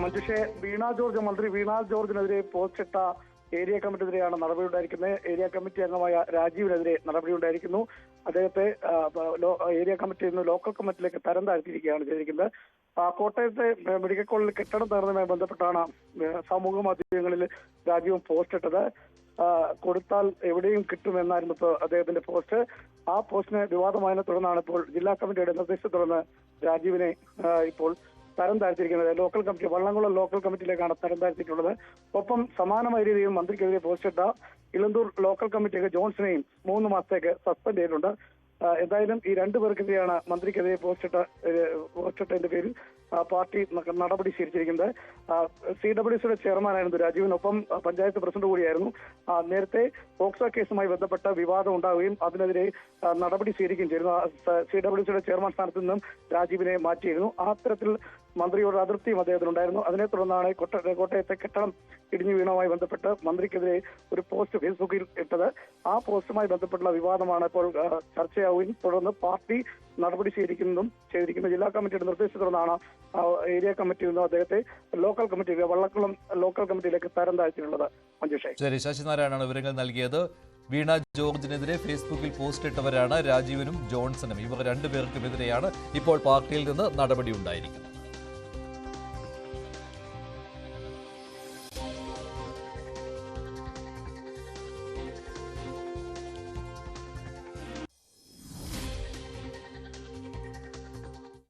മഞ്ജുഷെ, മന്ത്രി വീണ ജോർജിനെതിരെ പോസ്റ്റിട്ട ഏരിയ കമ്മിറ്റിക്കെതിരെയാണ് നടപടി ഉണ്ടായിരിക്കുന്നത്. ഏരിയ കമ്മിറ്റി അംഗമായ രാജീവിനെതിരെ നടപടി ഉണ്ടായിരിക്കുന്നു. അദ്ദേഹത്തെ ഏരിയ കമ്മിറ്റിയിൽ നിന്ന് ലോക്കൽ കമ്മിറ്റിയിലേക്ക് തരം താഴ്ത്തിയിരിക്കുകയാണ് ചെയ്തിരിക്കുന്നത്. കോട്ടയത്തെ മെഡിക്കൽ കോളേജിൽ കെട്ടിടം തകർന്നതുമായി ബന്ധപ്പെട്ടാണ് സമൂഹ മാധ്യമങ്ങളിൽ രാജീവ് പോസ്റ്റ് ഇട്ടത്. കൊടുത്താൽ എവിടെയും കിട്ടുമെന്നായിരുന്നു ഇപ്പോൾ അദ്ദേഹത്തിന്റെ പോസ്റ്റ്. ആ പോസ്റ്റിന് വിവാദമായതിനെ തുടർന്നാണ് ഇപ്പോൾ ജില്ലാ കമ്മിറ്റിയുടെ നിർദ്ദേശത്തെ തുടർന്ന് രാജീവിനെ ഇപ്പോൾ തരം താഴ്ത്തിയിരിക്കുന്നത്. ലോക്കൽ കമ്മിറ്റി, വള്ളംകുളം ലോക്കൽ കമ്മിറ്റിയിലേക്കാണ് തരം താഴ്ത്തിയിട്ടുള്ളത്. ഒപ്പം സമാനമായ രീതിയിൽ മന്ത്രിക്കെതിരെ പോസ്റ്റിട്ട ഇലന്തൂർ ലോക്കൽ കമ്മിറ്റിയൊക്കെ ജോൺസനെയും 3 മാസത്തേക്ക് സസ്പെൻഡ് ചെയ്തിട്ടുണ്ട്. എന്തായാലും ഈ രണ്ടുപേർക്കെതിരെയാണ് മന്ത്രിക്കെതിരെ പോസ്റ്റിട്ടതിന്റെ പേരിൽ പാർട്ടി നടപടി സ്വീകരിച്ചിരിക്കുന്നത്. CWCയുടെ ചെയർമാനായിരുന്നു രാജീവിനൊപ്പം പഞ്ചായത്ത് പ്രസിഡന്റ് കൂടിയായിരുന്നു. നേരത്തെ പോക്സോ കേസുമായി ബന്ധപ്പെട്ട വിവാദം ഉണ്ടാവുകയും അതിനെതിരെ നടപടി സ്വീകരിക്കുകയും ചെയ്തിരുന്നു. CWCയുടെ ചെയർമാൻ സ്ഥാനത്ത് നിന്നും രാജീവിനെ മാറ്റിയിരുന്നു. അത്തരത്തിൽ മന്ത്രിയോട് അതൃപ്തിയും അദ്ദേഹത്തിനുണ്ടായിരുന്നു. അതിനെ തുടർന്നാണ് കോട്ടയത്തെ കെട്ടിടം ഇടിഞ്ഞു വീണവുമായി ബന്ധപ്പെട്ട് മന്ത്രിക്കെതിരെ ഒരു പോസ്റ്റ് ഫേസ്ബുക്കിൽ ഇട്ടത്. ആ പോസ്റ്റുമായി ബന്ധപ്പെട്ടുള്ള വിവാദമാണ് ഇപ്പോൾ ചർച്ചയാവുകയും തുടർന്ന് പാർട്ടി നടപടി സ്വീകരിക്കുന്നതും ചെയ്തിരിക്കുന്നത്. ജില്ലാ കമ്മിറ്റിയുടെ നിർദ്ദേശത്തെ തുടർന്നാണ് ഏരിയ കമ്മിറ്റിയിൽ നിന്നും അദ്ദേഹത്തെ ലോക്കൽ കമ്മിറ്റിയിലേക്ക്, വള്ളക്കുളം ലോക്കൽ കമ്മിറ്റിയിലേക്ക് തരം താഴ്ത്തിയിട്ടുള്ളത്. മഞ്ജുഷേ, ശരി, ശശിനാരായണാണ് വിവരങ്ങൾ നൽകിയത്. വീണ ജോർജിനെതിരെ ഫേസ്ബുക്കിൽ പോസ്റ്റ് ഇട്ടവരാണ് രാജീവനും ജോൺസണും. ഇവർ രണ്ടുപേർക്കുമെതിരെയാണ് ഇപ്പോൾ പാർട്ടിയിൽ നിന്ന് നടപടി ഉണ്ടായിരിക്കുന്നത്.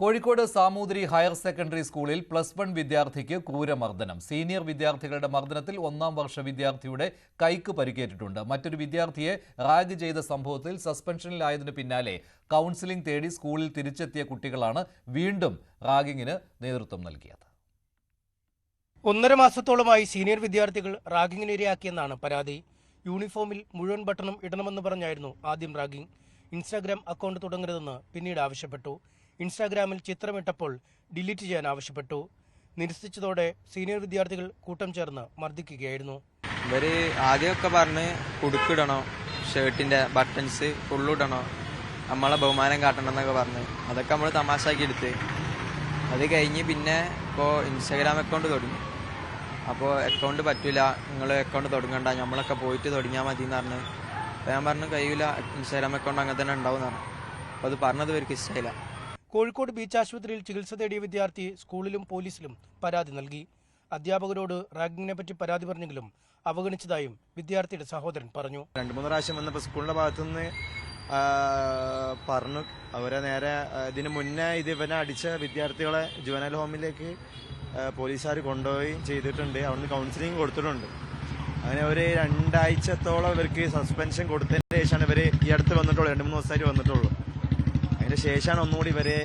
കോഴിക്കോട് സാമൂതിരി ഹയർ സെക്കൻഡറി സ്കൂളിൽ +1 വിദ്യാർത്ഥിക്ക് ക്രൂരമർദ്ദനം. സീനിയർ വിദ്യാർത്ഥികളുടെ മർദ്ദനത്തിൽ 1ാം വർഷ വിദ്യാർത്ഥിയുടെ കൈക്ക് പരിക്കേറ്റിട്ടുണ്ട്. മറ്റൊരു വിദ്യാർത്ഥിയെ റാഗ് ചെയ്ത സംഭവത്തിൽ സസ്പെൻഷനിലായതിനു പിന്നാലെ കൗൺസിലിംഗ് തേടി സ്കൂളിൽ തിരിച്ചെത്തിയ കുട്ടികളാണ് വീണ്ടും റാഗിങ്ങിന് നേതൃത്വം നൽകിയത്. 1.5 മാസത്തോളമായി സീനിയർ വിദ്യാർത്ഥികൾ റാഗിങ്ങിന് ഇരയാക്കിയെന്നാണ് പരാതി. യൂണിഫോമിൽ മുഴുവൻ ബട്ടണും ഇടണമെന്ന് പറഞ്ഞായിരുന്നു ആദ്യം റാഗിംഗ്. ഇൻസ്റ്റാഗ്രാം അക്കൗണ്ട് തുടങ്ങരുതെന്ന് പിന്നീട് ആവശ്യപ്പെട്ടു. ഇൻസ്റ്റാഗ്രാമിൽ ചിത്രമിട്ടപ്പോൾ ഡിലീറ്റ് ചെയ്യാൻ ആവശ്യപ്പെട്ടു. നിരസിച്ചതോടെ സീനിയർ വിദ്യാർത്ഥികൾ കൂട്ടം ചേർന്ന് മർദ്ദിക്കുകയായിരുന്നു. ഇവര് ആദ്യമൊക്കെ പറഞ്ഞ് കുടുക്കിടണോ, ഷർട്ടിന്റെ ബട്ടൺസ് ഫുള്ളിടണോ, നമ്മളെ ബഹുമാനം കാട്ടണം എന്നൊക്കെ പറഞ്ഞ് അതൊക്കെ നമ്മൾ തമാശാക്കി എടുത്ത്. അത് കഴിഞ്ഞ് പിന്നെ ഇപ്പോൾ ഇൻസ്റ്റാഗ്രാം അക്കൗണ്ട് തുടങ്ങി. അപ്പോൾ അക്കൗണ്ട് പറ്റില്ല, നിങ്ങൾ അക്കൗണ്ട് തുടങ്ങണ്ട, നമ്മളൊക്കെ പോയിട്ട് തുടങ്ങിയാൽ മതി എന്ന് പറഞ്ഞ്. അപ്പോൾ ഞാൻ പറഞ്ഞു കഴിയില്ല, ഇൻസ്റ്റാഗ്രാം അക്കൗണ്ട് അങ്ങനെ തന്നെ ഉണ്ടാവും എന്ന് പറഞ്ഞു. അപ്പോൾ അത് പറഞ്ഞത് ഇവർക്ക് ഇഷ്ടമായില്ല. കോഴിക്കോട് ബീച്ച് ആശുപത്രിയിൽ ചികിത്സ തേടിയ വിദ്യാർത്ഥി സ്കൂളിലും പോലീസിലും പരാതി നൽകി. അധ്യാപകരോട് റാഗിങ്ങിനെ പറ്റി പരാതി പറഞ്ഞെങ്കിലും അവഗണിച്ചതായും വിദ്യാർത്ഥിയുടെ സഹോദരൻ പറഞ്ഞു. 2-3 പ്രാവശ്യം വന്നപ്പോൾ സ്കൂളിന്റെ ഭാഗത്തുനിന്ന് പറഞ്ഞു. അവരെ നേരെ ഇതിന് മുന്നേ ഇവനെ അടിച്ച വിദ്യാർത്ഥികളെ ജുവനൈൽ ഹോമിലേക്ക് പോലീസുകാർ കൊണ്ടുപോയി ചെയ്തിട്ടുണ്ട്. അവിടുന്ന് കൗൺസിലിംഗ് കൊടുത്തിട്ടുണ്ട്. അങ്ങനെ ഒരു 2 ആഴ്ചത്തോളം ഇവർക്ക് സസ്പെൻഷൻ കൊടുത്തതിന് ശേഷമാണ് ഇവർ ഈ അടുത്ത് വന്നിട്ടുള്ളൂ. 2-3 ദിവസമായിട്ട് വന്നിട്ടുള്ളൂ. അതിന് ശേഷമാണ് ഒന്നുകൂടി ഇവരെ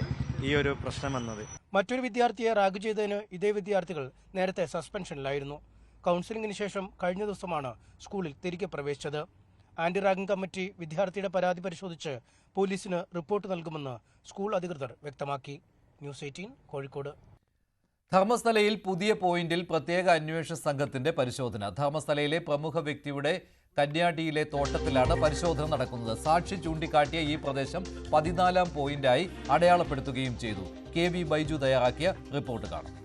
ഈ ഒരു പ്രശ്നം വന്നത്. മറ്റൊരു വിദ്യാർത്ഥിയെ റാഗ് ചെയ്തതിന് ഇതേ വിദ്യാർത്ഥികൾ നേരത്തെ സസ്പെൻഷനിലായിരുന്നു. കൗൺസിലിംഗിന് ശേഷം കഴിഞ്ഞ ദിവസമാണ് സ്കൂളിൽ തിരികെ പ്രവേശിച്ചത്. ആന്റി റാഗിംഗ് കമ്മിറ്റി വിദ്യാർത്ഥിയുടെ പരാതി പരിശോധിച്ച് പോലീസിന് റിപ്പോർട്ട് നൽകുമെന്ന് സ്കൂൾ അധികൃതർ വ്യക്തമാക്കി. ന്യൂസ് 18 കോഴിക്കോട്. ധർമ്മസ്ഥലയിൽ പുതിയ പോയിന്റിൽ പ്രത്യേക അന്വേഷണ സംഘത്തിന്റെ പരിശോധന. ധർമ്മസ്ഥലയിലെ പ്രമുഖ വ്യക്തിയുടെ കന്യാടിയിലെ തോട്ടത്തിലാണ് പരിശോധന നടക്കുന്നത്. സാക്ഷി ചൂണ്ടിക്കാട്ടിയ ഈ പ്രദേശം 14ാം പോയിന്റായി അടയാളപ്പെടുത്തുകയും ചെയ്തു. KV ബൈജു തയ്യാറാക്കിയ റിപ്പോർട്ട് കാണാം.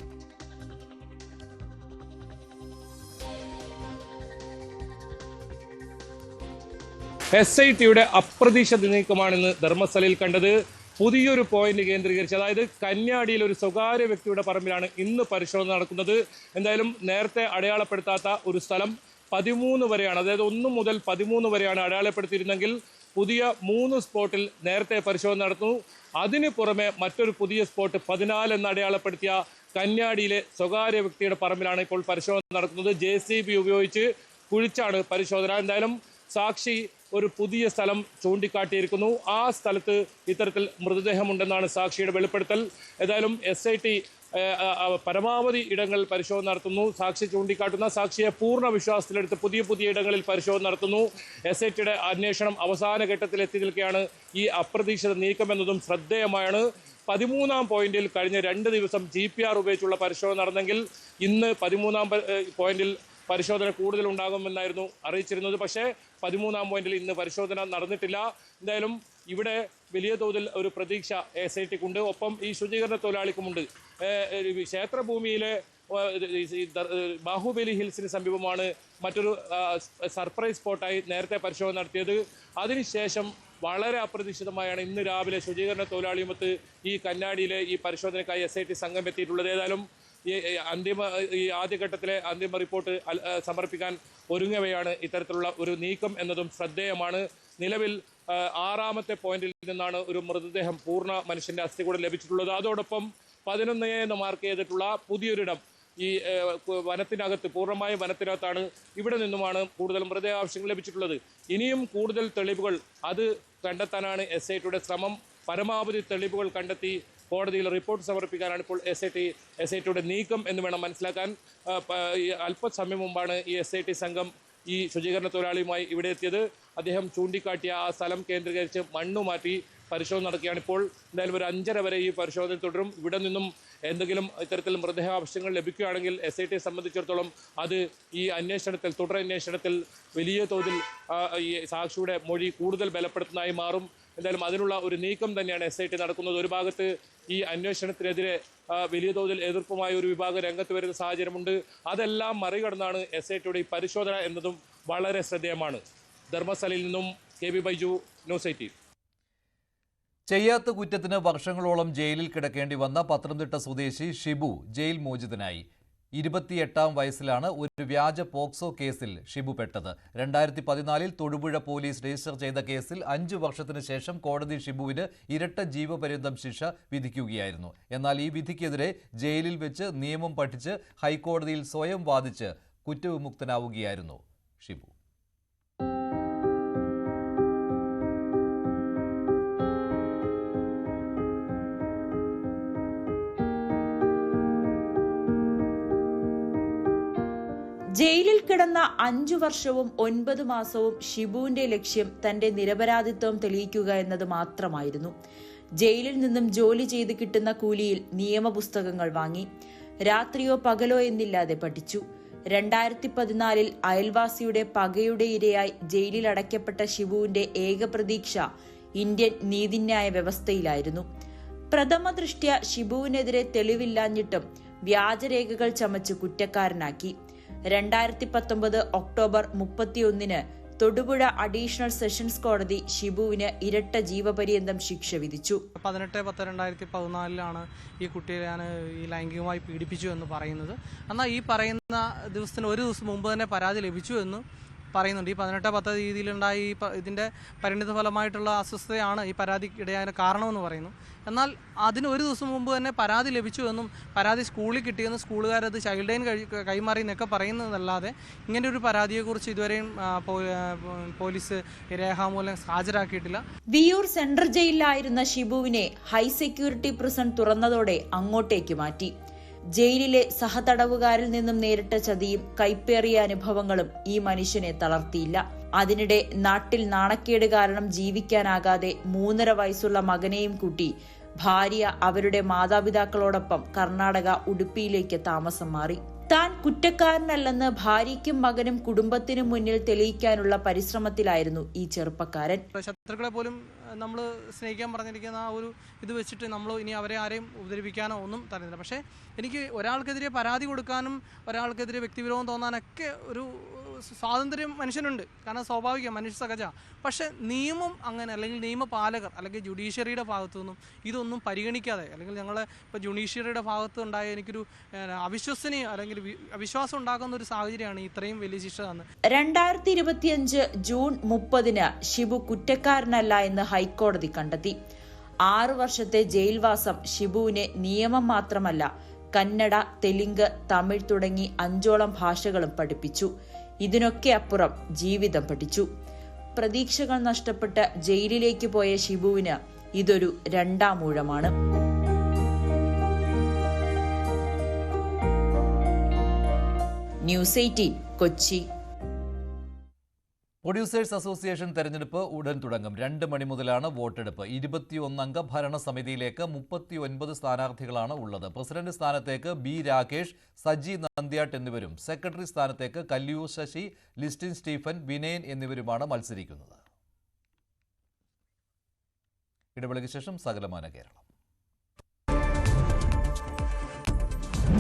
SITയുടെ അപ്രതീക്ഷിത നീക്കമാണിന്ന് ധർമ്മസ്ഥലയിൽ കണ്ടത്. പുതിയൊരു പോയിന്റ് കേന്ദ്രീകരിച്ച്, അതായത് കന്യാടിയിൽ ഒരു സ്വകാര്യ വ്യക്തിയുടെ പറമ്പിലാണ് ഇന്ന് പരിശോധന നടക്കുന്നത്. എന്തായാലും നേരത്തെ അടയാളപ്പെടുത്താത്ത ഒരു സ്ഥലം 13 വരെയാണ്, അതായത് 1 മുതൽ 13 വരെയാണ് അടയാളപ്പെടുത്തിയിരുന്നെങ്കിൽ പുതിയ 3 സ്പോട്ടിൽ നേരത്തെ പരിശോധന നടത്തുന്നു. അതിന് പുറമെ മറ്റൊരു പുതിയ സ്പോട്ട് 14 എന്ന് അടയാളപ്പെടുത്തിയ കന്യാടിയിലെ സ്വകാര്യ വ്യക്തിയുടെ പറമ്പിലാണ് ഇപ്പോൾ പരിശോധന നടക്കുന്നത്. JCB ഉപയോഗിച്ച് കുഴിച്ചാണ് പരിശോധന. എന്തായാലും സാക്ഷി ഒരു പുതിയ സ്ഥലം ചൂണ്ടിക്കാട്ടിയിരിക്കുന്നു. ആ സ്ഥലത്ത് ഇത്തരത്തിൽ മൃതദേഹമുണ്ടെന്നാണ് സാക്ഷിയുടെ വെളിപ്പെടുത്തൽ. ഏതായാലും SIT പരമാവധി ഇടങ്ങളിൽ പരിശോധന നടത്തുന്നു. സാക്ഷി ചൂണ്ടിക്കാട്ടുന്ന സാക്ഷിയെ പൂർണ്ണ വിശ്വാസത്തിലെടുത്ത് പുതിയ ഇടങ്ങളിൽ പരിശോധന നടത്തുന്നു. SITയുടെ അന്വേഷണം അവസാന ഘട്ടത്തിൽ എത്തി നിൽക്കുകയാണ്. ഈ അപ്രതീക്ഷിത നീക്കമെന്നതും ശ്രദ്ധേയമാണ്. 13ാം പോയിന്റിൽ കഴിഞ്ഞ 2 ദിവസം GPR ഉപയോഗിച്ചുള്ള പരിശോധന നടന്നെങ്കിൽ ഇന്ന് 13-ാം പോയിന്റിൽ പരിശോധന കൂടുതൽ ഉണ്ടാകുമെന്നായിരുന്നു അറിയിച്ചിരുന്നത്. പക്ഷേ 13-ാം പോയിന്റിൽ ഇന്ന് പരിശോധന നടന്നിട്ടില്ല. എന്തായാലും ഇവിടെ വലിയ തോതിൽ ഒരു പ്രതീക്ഷ SITക്കുണ്ട്. ഒപ്പം ഈ ശുചീകരണ തൊഴിലാളിക്കുമുണ്ട്. ക്ഷേത്രഭൂമിയിലെ ബാഹുബലി ഹിൽസിന് സമീപമാണ് മറ്റൊരു സർപ്രൈസ് സ്പോട്ടായി നേരത്തെ പരിശോധന നടത്തിയത്. അതിനുശേഷം വളരെ അപ്രതീക്ഷിതമായാണ് ഇന്ന് രാവിലെ ശുചീകരണ തൊഴിലാളിയുമൊത്ത് ഈ കന്നാടിയിലെ ഈ പരിശോധനയ്ക്കായി SIT സംഘം എത്തിയിട്ടുള്ളത്. ഏതായാലും ഈ ആദ്യഘട്ടത്തിലെ അന്തിമ റിപ്പോർട്ട് സമർപ്പിക്കാൻ ഒരുങ്ങവെയാണ് ഇത്തരത്തിലുള്ള ഒരു നീക്കം എന്നതും ശ്രദ്ധേയമാണ്. നിലവിൽ 6-ാമത്തെ പോയിന്റിൽ നിന്നാണ് ഒരു മൃതദേഹം പൂർണ്ണ മനുഷ്യന്റെ അസ്ഥികൂടം ലഭിച്ചിട്ടുള്ളത്. അതോടൊപ്പം 11 എന്ന് മാർക്ക് ചെയ്തിട്ടുള്ള പുതിയൊരിടം ഈ വനത്തിനകത്ത്, പൂർണ്ണമായ വനത്തിനകത്താണ്. ഇവിടെ നിന്നുമാണ് കൂടുതൽ മൃതദേഹാവശങ്ങൾ ലഭിച്ചിട്ടുള്ളത്. ഇനിയും കൂടുതൽ തെളിവുകൾ അത് കണ്ടെത്താനാണ് SITയുടെ ശ്രമം. പരമാവധി തെളിവുകൾ കണ്ടെത്തി കോടതിയിൽ റിപ്പോർട്ട് സമർപ്പിക്കാനാണ് ഇപ്പോൾ SITയുടെ നീക്കം എന്ന് വേണം മനസ്സിലാക്കാൻ. അല്പസമയം മുമ്പാണ് ഈ SIT സംഘം ഈ ശുചീകരണ തൊഴിലാളിയുമായി ഇവിടെ എത്തിയത്. അദ്ദേഹം ചൂണ്ടിക്കാട്ടിയ ആ സ്ഥലം കേന്ദ്രീകരിച്ച് മണ്ണ് മാറ്റി പരിശോധന നടക്കുകയാണ്. ഇപ്പോൾ എന്തായാലും ഒരു 5:30 വരെ ഈ പരിശോധന തുടരും. ഇവിടെ നിന്നും എന്തെങ്കിലും ഇത്തരത്തിൽ മൃതദേഹാവശങ്ങൾ ലഭിക്കുകയാണെങ്കിൽ SITയെ സംബന്ധിച്ചിടത്തോളം അത് ഈ അന്വേഷണത്തിൽ, തുടരന്വേഷണത്തിൽ വലിയ തോതിൽ ഈ സാക്ഷിയുടെ മൊഴി കൂടുതൽ ബലപ്പെടുത്തുന്നതായി മാറും. എന്തായാലും അതിനുള്ള ഒരു നീക്കം തന്നെയാണ് SIT നടക്കുന്നത്. ഒരു ഭാഗത്ത് ഈ അന്വേഷണത്തിനെതിരെ വലിയ തോതിൽ എതിർപ്പുമായ ഒരു വിഭാഗം രംഗത്ത് വരുന്ന സാഹചര്യമുണ്ട്. അതെല്ലാം മറികടന്നാണ് SITയുടെ ഈ പരിശോധന എന്നതും വളരെ ശ്രദ്ധേയമാണ്. ധർമ്മസ്ഥലയിൽ നിന്നും KB ബൈജു, ന്യൂസ് 18. ചെയ്യാത്ത കുറ്റത്തിന് വർഷങ്ങളോളം ജയിലിൽ കിടക്കേണ്ടി വന്ന പത്തനംതിട്ട സ്വദേശി ഷിബു ജയിൽ മോചിതനായി. 28-ാം വയസ്സിലാണ് ഒരു വ്യാജ പോക്സോ കേസിൽ ഷിബു പെട്ടത്. 2014-ൽ തൊടുപുഴ പോലീസ് രജിസ്റ്റർ ചെയ്ത കേസിൽ 5 വർഷത്തിന് ശേഷം കോടതി ഷിബുവിന് ഇരട്ട ജീവപര്യന്തം ശിക്ഷ വിധിക്കുകയായിരുന്നു. എന്നാൽ ഈ വിധിക്കെതിരെ ജയിലിൽ വെച്ച് നിയമം പഠിച്ച് ഹൈക്കോടതിയിൽ സ്വയം വാദിച്ച് കുറ്റവിമുക്തനാവുകയായിരുന്നു ഷിബു. ജയിലിൽ കിടന്ന 5 വർഷവും 9 മാസവും ഷിബുവിന്റെ ലക്ഷ്യം തന്റെ നിരപരാധിത്വം തെളിയിക്കുക എന്നത് മാത്രമായിരുന്നു. ജയിലിൽ നിന്നും ജോലി ചെയ്ത് കിട്ടുന്ന കൂലിയിൽ നിയമപുസ്തകങ്ങൾ വാങ്ങി. രാത്രിയോ പകലോ എന്നില്ലാതെ പഠിച്ചു. 2014-ൽ അയൽവാസിയുടെ പകയുടെ ഇരയായി ജയിലിൽ അടയ്ക്കപ്പെട്ട ഷിബുവിന്റെ ഏക പ്രതീക്ഷ ഇന്ത്യൻ നീതിന്യായ വ്യവസ്ഥയിലായിരുന്നു. പ്രഥമ ദൃഷ്ട്യാ ഷിബുവിനെതിരെ തെളിവില്ലാഞ്ഞിട്ടും വ്യാജരേഖകൾ ചമച്ച് കുറ്റക്കാരനാക്കി. 2019 ഒക്ടോബർ 31-ന് തൊടുപുഴ അഡീഷണൽ സെഷൻസ് കോടതി ഷിബുവിന് ഇരട്ട ജീവപര്യന്തം ശിക്ഷ വിധിച്ചു. 18/10/2014 ഈ കുട്ടിയെ ഞാൻ ഈ ലൈംഗികമായി പീഡിപ്പിച്ചു എന്ന് പറയുന്നത്. എന്നാൽ ഈ പറയുന്ന ദിവസത്തിന് ഒരു ദിവസം മുമ്പ് തന്നെ പരാതി ലഭിച്ചു എന്ന് പറയുന്നുണ്ട്. ഈ 18/10 രീതിയിലുണ്ടായ ഇതിൻ്റെ പരിണിത ഫലമായിട്ടുള്ള അസ്വസ്ഥതയാണ് ഈ പരാതിക്ക് ഇടയായ കാരണമെന്ന് പറയുന്നു. എന്നാൽ അതിന് ഒരു ദിവസം മുമ്പ് തന്നെ പരാതി ലഭിച്ചു എന്നും പരാതി സ്കൂളിൽ കിട്ടിയെന്നും സ്കൂളുകാരത് ചൈൽഡ് ലൈൻ കൈമാറി എന്നൊക്കെ പറയുന്നതല്ലാതെ ഇങ്ങനെ ഒരു പരാതിയെക്കുറിച്ച് ഇതുവരെയും പോലീസ് രേഖാമൂലം ഹാജരാക്കിയിട്ടില്ല. വിയൂർ സെൻട്രൽ ജയിലിലായിരുന്ന ഷിബുവിനെ ഹൈ സെക്യൂരിറ്റി പ്രിസൺ തുറന്നതോടെ അങ്ങോട്ടേക്ക് മാറ്റി. ജയിലിലെ സഹതടവുകാരിൽ നിന്നും നേരിട്ട ചതിയും കൈപ്പേറിയ അനുഭവങ്ങളും ഈ മനുഷ്യനെ തളർത്തിയില്ല. അതിനിടെ നാട്ടിൽ നാണക്കേട് കാരണം ജീവിക്കാനാകാതെ 3.5 വയസ്സുള്ള മകനെയും കൂട്ടി ഭാര്യ അവരുടെ മാതാപിതാക്കളോടൊപ്പം കർണാടക ഉടുപ്പിയിലേക്ക് താമസം മാറി. താൻ കുറ്റക്കാരനല്ലെന്ന് ഭാര്യയ്ക്കും മകനും കുടുംബത്തിനും മുന്നിൽ തെളിയിക്കാനുള്ള പരിശ്രമത്തിലായിരുന്നു ഈ ചെറുപ്പക്കാരൻ. ശത്രുക്കളെ പോലും നമ്മൾ സ്നേഹിക്കാൻ പറഞ്ഞിരിക്കുന്ന ആ ഒരു ഇത് വെച്ചിട്ട് നമ്മൾ ഇനി അവരെ ആരെയും ഉപദ്രവിക്കാനോ ഒന്നും തരുന്നില്ല. പക്ഷേ എനിക്ക് ഒരാൾക്കെതിരെ പരാതി കൊടുക്കാനും ഒരാൾക്കെതിരെ വ്യക്തിവിരോധം തോന്നാനൊക്കെ ഒരു സ്വാതന്ത്ര്യം മനുഷ്യനുണ്ട്. കാരണം സ്വാഭാവികം, മനുഷ്യ സഹജ. പക്ഷേ നിയമം അങ്ങനെ, അല്ലെങ്കിൽ നിയമപാലകർ അല്ലെങ്കിൽ ജുഡീഷ്യറിയുടെ ഭാഗത്തു നിന്നും ഇതൊന്നും പരിഗണിക്കാതെ, അല്ലെങ്കിൽ ഞങ്ങളെ ഇപ്പോൾ ജുഡീഷ്യറിയുടെ ഭാഗത്ത് ഉണ്ടായ എനിക്കൊരു അവിശ്വസനീയ അല്ലെങ്കിൽ അവിശ്വാസം ഉണ്ടാക്കുന്ന ഒരു സാഹചര്യമാണ് ഇത്രയും വലിയ ശിക്ഷ തന്നത്. 2025 ജൂൺ 30-ന് ഷിബു കുറ്റക്കാരനല്ല എന്ന് ഹൈക്കോടതി കണ്ടെത്തി. 6 വർഷത്തെ ജയിൽവാസം ഷിബുവിനെ നിയമം മാത്രമല്ല കന്നഡ, തെലുങ്ക്, തമിഴ് തുടങ്ങി 5ഓളം ഭാഷകളും പഠിപ്പിച്ചു. ഇതിനൊക്കെ അപ്പുറം ജീവിതം പഠിച്ചു. പ്രതീക്ഷകൾ നഷ്ടപ്പെട്ട് ജയിലിലേക്ക് പോയ ഷിബുവിന് ഇതൊരു 2ാം ഊഴമാണ്. ന്യൂസ് 18 കൊച്ചി. പ്രൊഡ്യൂസേഴ്സ് അസോസിയേഷൻ തെരഞ്ഞെടുപ്പ് ഉടൻ തുടങ്ങും. 2 മണി മുതലാണ് വോട്ടെടുപ്പ്. 21 അംഗ ഭരണസമിതിയിലേക്ക് 39 സ്ഥാനാർത്ഥികളാണ് ഉള്ളത്. പ്രസിഡന്റ് സ്ഥാനത്തേക്ക് ബി രാകേഷ്, സജി നന്ദ്യാട്ട് എന്നിവരും സെക്രട്ടറി സ്ഥാനത്തേക്ക് കല്ലിയൂർ ശശി, ലിസ്റ്റിൻ സ്റ്റീഫൻ, വിനയൻ എന്നിവരുമാണ് മത്സരിക്കുന്നത്. ഇടവേളയ്ക്ക് ശേഷം സകലമാന കേരളം.